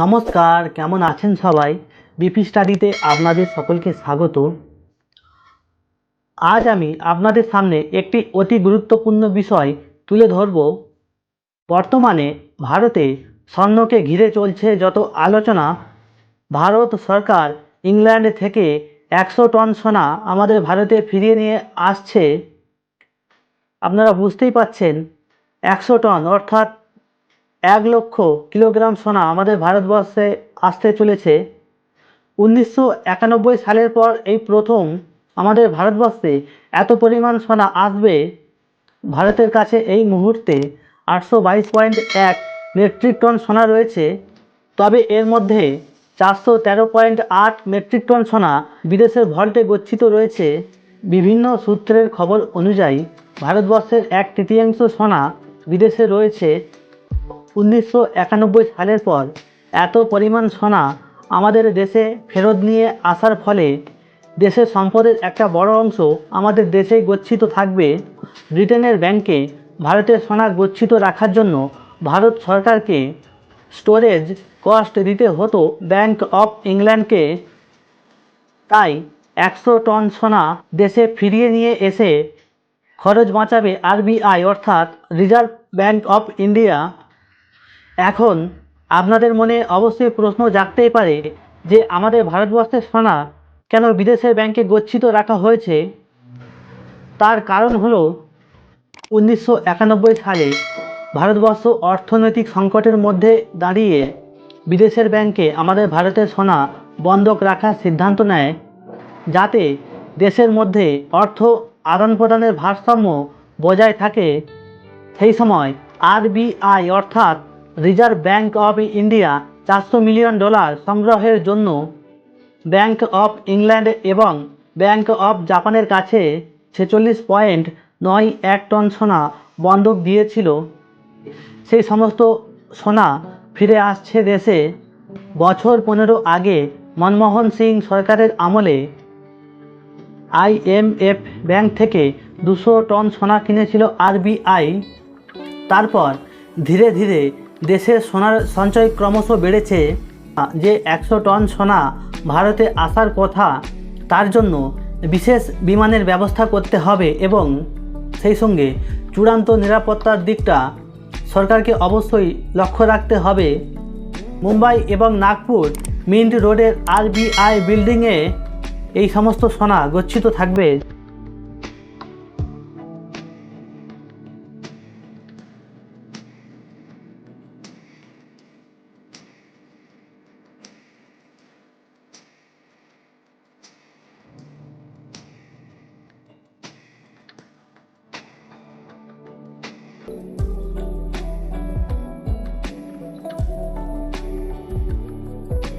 নমস্কার, কেমন আছেন সবাই? বিপি স্টাডিতে আপনাদের সকলকে স্বাগত। আজ আমি আপনাদের সামনে একটি অতি গুরুত্বপূর্ণ বিষয় তুলে ধরব। বর্তমানে ভারতে স্বর্ণকে ঘিরে চলছে যত আলোচনা, ভারত সরকার ইংল্যান্ড থেকে 100 টন সোনা আমাদের ভারতে ফিরিয়ে নিয়ে আসছে। আপনারা বুঝতেই পাচ্ছেন, 100 টন অর্থাৎ 1 লক্ষ কিলোগ্রাম সোনা আমাদের ভারতবর্ষে আসতে চলেছে। 1991 সালের পর এই প্রথম আমাদের ভারতবর্ষে এত পরিমাণ সোনা আসবে। ভারতের কাছে এই মুহূর্তে 822.1 মেট্রিক টন সোনা রয়েছে, তবে এর মধ্যে 413.8 মেট্রিক টন সোনা বিদেশের ভল্টে গচ্ছিত রয়েছে। বিভিন্ন সূত্রের খবর অনুযায়ী ভারতবর্ষের 1/3 সোনা বিদেশে রয়েছে। 1991 সালের পর এত পরিমাণ সোনা আমাদের দেশে ফেরত নিয়ে আসার ফলে দেশের সম্পদের একটা বড় অংশ আমাদের দেশেই গচ্ছিত থাকবে। ব্রিটেনের ব্যাংকে ভারতের সোনা গচ্ছিত রাখার জন্য ভারত সরকারকে স্টোরেজ কস্ট দিতে হতো ব্যাংক অফ ইংল্যান্ডকে। তাই 100 টন সোনা দেশে ফিরিয়ে নিয়ে এসে খরচ বাঁচাবে আরবিআই অর্থাৎ রিজার্ভ ব্যাংক অফ ইন্ডিয়া। এখন আপনাদের মনে অবশ্যই প্রশ্ন জাগতেই পারে যে আমাদের ভারতবর্ষের সোনা কেন বিদেশের ব্যাংকে গচ্ছিত রাখা হয়েছে। তার কারণ হলো 1991 সালে ভারতবর্ষ অর্থনৈতিক সংকটের মধ্যে দাঁড়িয়ে বিদেশের ব্যাংকে আমাদের ভারতের সোনা বন্ধক রাখার সিদ্ধান্ত নেয়, যাতে দেশের মধ্যে অর্থ আদান প্রদানের ভারসাম্য বজায় থাকে। সেই সময় আরবিআই অর্থাৎ reserve bank of India $400 million সংগ্রহের জন্য ব্যাংক অফ ইংল্যান্ড এবং ব্যাংক অফ জাপানের কাছে 46.91 টন সোনা বন্ধক দিয়েছিল। সেই সমস্ত সোনা ফিরে আসছে দেশে। বছর 15 আগে মনমোহন সিং সরকারের আমলে IMF ব্যাংক থেকে 200 টন সোনা কিনেছিল আরবিআই। তারপর ধীরে ধীরে দেশের সোনার সঞ্চয় ক্রমশ বেড়েছে। যে 100 টন সোনা ভারতে আসার কথা, তার জন্য বিশেষ বিমানের ব্যবস্থা করতে হবে এবং সেই সঙ্গে চূড়ান্ত নিরাপত্তার দিকটা সরকারকে অবশ্যই লক্ষ্য রাখতে হবে। মুম্বাই এবং নাগপুর মিন্ট রোডের আরবিআই বিল্ডিংয়ে এই সমস্ত সোনা গচ্ছিত থাকবে।